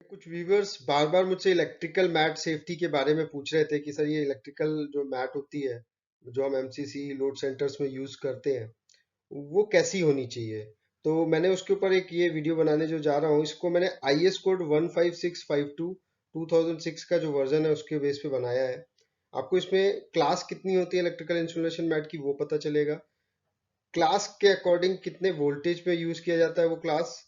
कुछ व्यूवर्स बार बार मुझसे electrical mat safety के बारे में पूछ रहे थे कि सर ये इलेक्ट्रिकल जो मैट होती है जो हम एमसीसी लोड सेंटर्स में यूज करते हैं वो कैसी होनी चाहिए। तो मैंने उसके ऊपर एक ये वीडियो बनाने जो जा रहा हूँ, इसको मैंने आईएस कोड 15652 2006 का जो वर्जन है उसके बेस पे बनाया है। आपको इसमें क्लास कितनी होती है इलेक्ट्रिकल इंसुलेशन मैट की वो पता चलेगा। क्लास के अकॉर्डिंग कितने वोल्टेज पे यूज किया जाता है वो क्लास,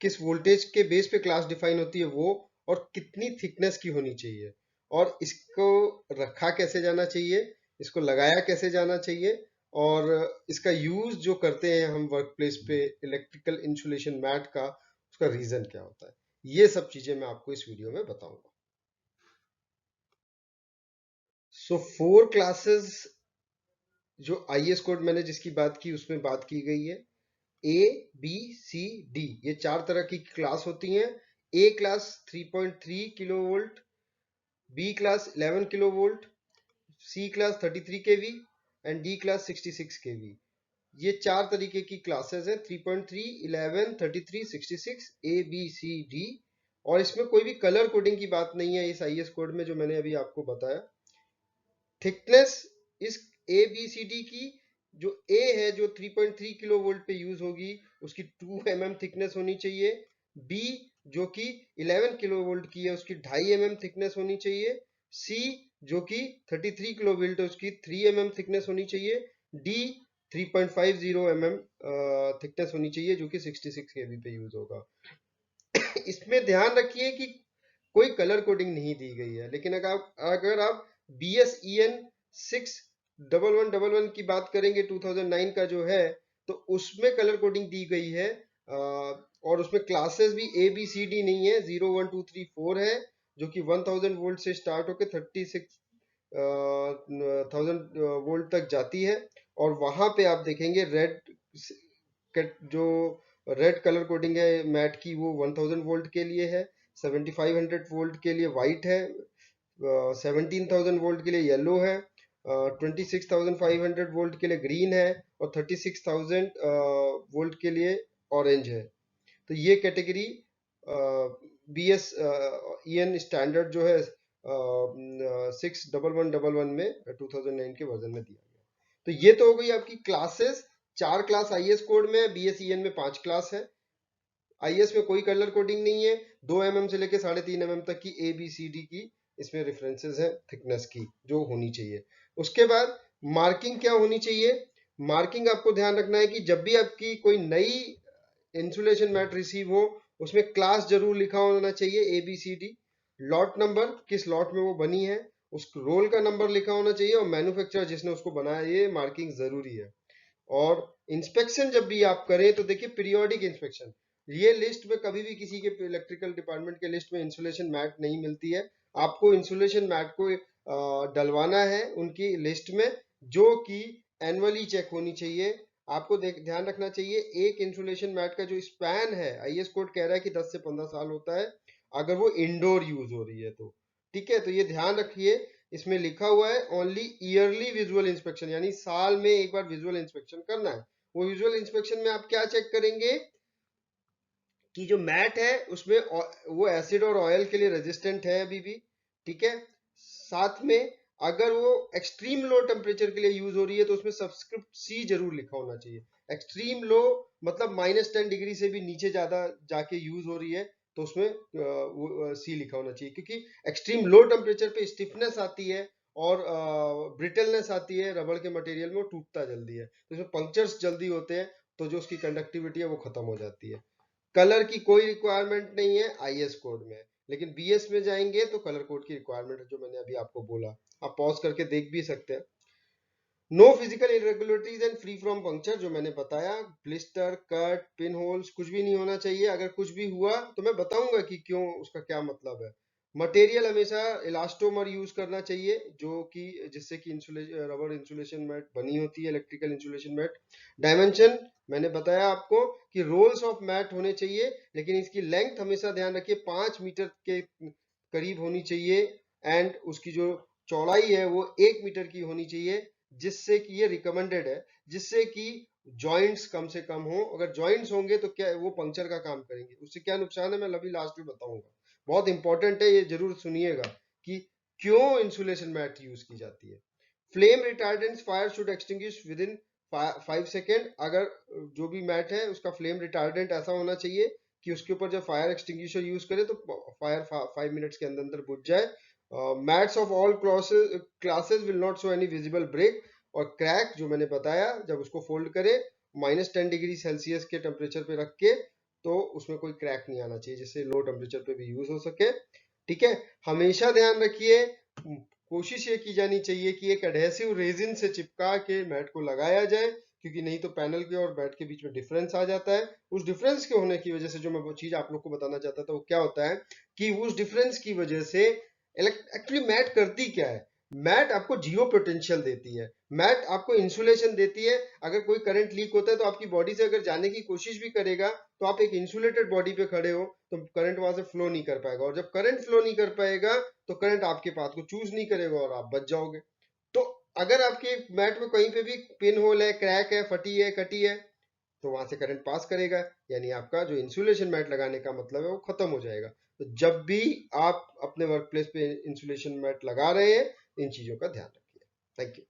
किस वोल्टेज के बेस पे क्लास डिफाइन होती है वो, और कितनी थिकनेस की होनी चाहिए, और इसको रखा कैसे जाना चाहिए, इसको लगाया कैसे जाना चाहिए, और इसका यूज जो करते हैं हम वर्क प्लेस पे इलेक्ट्रिकल इंसुलेशन मैट का, उसका रीजन क्या होता है। ये सब चीजें मैं आपको इस वीडियो में बताऊंगा। सो 4 क्लासेस जो आईएस कोड मैंने जिसकी बात की उसमें बात की गई है। ए बी सी डी ये 4 तरह की क्लास होती हैं। A class 3.3 kilo volt, B class 11 kilo volt, C class 33 KV and D class 66 KV. ये 4 तरीके की क्लासेस हैं, 3.3, 11, 33, 66, ए बी सी डी। और इसमें कोई भी कलर कोडिंग की बात नहीं है इस आईएस कोड में जो मैंने अभी आपको बताया। थिकनेस इस ए बी सी डी की, जो ए है जो 3.3 किलो वोल्ट पे यूज होगी उसकी 2 mm थिकनेस होनी चाहिए। बी जो कि 11 किलो वोल्ट की है उसकी 2.5 mm थिकनेस होनी चाहिए। सी जो कि 33 किलो वोल्ट है उसकी 3 mm थिकनेस होनी चाहिए। डी 3.50 mm थिकनेस होनी चाहिए जो कि 66 केवी पे यूज होगा। इसमें ध्यान रखिए कि कोई कलर कोडिंग नहीं दी गई है, लेकिन अगर आप BSEN 61111 की बात करेंगे 2009 का जो है, तो उसमें कलर कोडिंग दी गई है। और उसमें क्लासेस भी ए बी सी डी नहीं है, 0 1 2 3 4 है, जो कि 1000 वोल्ट से स्टार्ट होकर 36,000 वोल्ट तक जाती है। और वहां पे आप देखेंगे जो रेड कलर कोडिंग है मैट की वो 1000 वोल्ट के लिए है, 7500 वोल्ट के लिए वाइट है, 17,000 वोल्ट के लिए येलो है, 26,500 वोल्ट के लिए ग्रीन है, और 36,000 वोल्ट के लिए ऑरेंज है। तो ये कैटेगरी BSEN स्टैंडर्ड जो है 61111 में 2009 के वर्जन में दिया गया। तो ये तो हो गई आपकी क्लासेस। 4 क्लास आईएस कोड में, BSEN में 5 क्लास है। आईएस में कोई कलर कोडिंग नहीं है। 2 mm से लेकर 3.5 mm तक की ABCD की इसमें रेफरेंसेस है थिकनेस की जो होनी चाहिए। उसके बाद मार्किंग क्या होनी चाहिए। मार्किंग आपको ध्यान रखना है कि जब भी आपकी कोई नई इंसुलेशन मैट रिसीव हो उसमें क्लास जरूर लिखा होना चाहिए, ABCD, लॉट नंबर किस लॉट में वो बनी है, उस रोल का नंबर लिखा होना चाहिए, और मैन्युफैक्चरर जिसने उसको बनाया, ये मार्किंग जरूरी है। और इंस्पेक्शन जब भी आप करें तो देखिए पीरियोडिक इंस्पेक्शन, ये लिस्ट में कभी भी किसी के इलेक्ट्रिकल डिपार्टमेंट के लिस्ट में इंसुलेशन मैट नहीं मिलती है। आपको इंसुलेशन मैट को डलवाना है उनकी लिस्ट में, जो कि एनुअली चेक होनी चाहिए। आपको ध्यान रखना चाहिए एक इंसुलेशन मैट का जो स्पैन है, आईएस कोड कह रहा है कि 10 से 15 साल होता है अगर वो इंडोर यूज हो रही है तो। ठीक है, तो ये ध्यान रखिए। इसमें लिखा हुआ है ओनली ईयरली विजुअल इंस्पेक्शन, यानी साल में एक बार विजुअल इंस्पेक्शन करना है। वो विजुअल इंस्पेक्शन में आप क्या चेक करेंगे कि जो मैट है उसमें वो एसिड और ऑयल के लिए रेजिस्टेंट है अभी भी। ठीक है, साथ में अगर वो एक्सट्रीम लो टेम्परेचर के लिए यूज हो रही है तो उसमें सब्सक्रिप्ट सी जरूर लिखा होना चाहिए। एक्सट्रीम लो मतलब -10 डिग्री से भी नीचे ज्यादा जाके यूज हो रही है तो उसमें वो सी लिखा होना चाहिए, क्योंकि एक्सट्रीम लो टेम्परेचर पे स्टिफनेस आती है और ब्रिटलनेस आती है रबड़ के मटेरियल में, वो टूटता जल्दी है, तो इसमें पंक्चर्स जल्दी होते हैं, तो जो उसकी कंडक्टिविटी है वो खत्म हो जाती है। कलर की कोई रिक्वायरमेंट नहीं है आईएस कोड में, लेकिन बीएस में जाएंगे तो कलर कोड की रिक्वायरमेंट है जो मैंने अभी आपको बोला। आप पॉज करके देख भी सकते हैं। No physical irregularities and free from puncture, जो मैंने बताया, ब्लिस्टर, कट, पिन होल्स कुछ भी नहीं होना चाहिए। अगर कुछ भी हुआ तो मैं बताऊंगा कि क्यों, उसका क्या मतलब है। मटेरियल हमेशा इलास्टोमर यूज करना चाहिए, जो कि जिससे कि रबर इंसुलेशन मैट बनी होती है, इलेक्ट्रिकल इंसुलेशन मैट। डायमेंशन मैंने बताया आपको कि रोल्स ऑफ मैट होने चाहिए, लेकिन इसकी लेंथ हमेशा ध्यान रखिए 5 मीटर के करीब होनी चाहिए, एंड उसकी जो चौड़ाई है वो 1 मीटर की होनी चाहिए, जिससे कि ये रिकमेंडेड है, जिससे कि जॉइंट्स कम से कम हो। अगर जॉइंट्स होंगे तो क्या वो पंक्चर का काम करेंगे, उससे क्या नुकसान है मैं अभी लास्ट में बताऊंगा। बहुत इंपॉर्टेंट है, ये जरूर सुनिएगा कि क्यों इंसुलेशन मैट यूज की जाती है। Flame retardants fire should extinguish with in 5 second. अगर जो भी मैट है उसका फ्लेम रिटार्डेंट ऐसा होना चाहिए कि उसके ऊपर जब फायर एक्सटिंग्विशर यूज करे तो फायर 5 मिनट्स के अंदर अंदर बुझ जाए। Mats of all classes will not show any visible break और क्रैक, जो मैंने बताया, जब उसको फोल्ड करे -10 डिग्री सेल्सियस के टेम्परेचर पे रख के, तो उसमें कोई क्रैक नहीं आना चाहिए, जिससे लो टेम्परेचर पे भी यूज हो सके। ठीक है, हमेशा ध्यान रखिए, कोशिश ये की जानी चाहिए कि एक एडहेसिव रेजिन से चिपका के मैट को लगाया जाए, क्योंकि नहीं तो पैनल के और मैट के बीच में डिफरेंस आ जाता है। उस डिफरेंस के होने की वजह से, जो मैं वो चीज आप लोग को बताना चाहता था, वो क्या होता है कि उस डिफरेंस की वजह से एक्चुअली मैट करती क्या है, मैट आपको जियो पोटेंशियल देती है, मैट आपको इंसुलेशन देती है। अगर कोई करंट लीक होता है तो आपकी बॉडी से अगर जाने की कोशिश भी करेगा तो आप एक इंसुलेटेड बॉडी पे खड़े हो तो करंट वहां से फ्लो नहीं कर पाएगा, और जब करंट फ्लो नहीं कर पाएगा तो करंट आपके पाथ को चूज नहीं करेगा और आप बच जाओगे। तो अगर आपके मैट में कहीं पे भी पिन होल है, क्रैक है, फटी है, कटी है, तो वहां से करंट पास करेगा, यानी आपका जो इंसुलेशन मैट लगाने का मतलब है वो खत्म हो जाएगा। तो जब भी आप अपने वर्क प्लेस पे इंसुलेशन मैट लगा रहे हैं, इन चीजों का ध्यान रखिए। Thank you.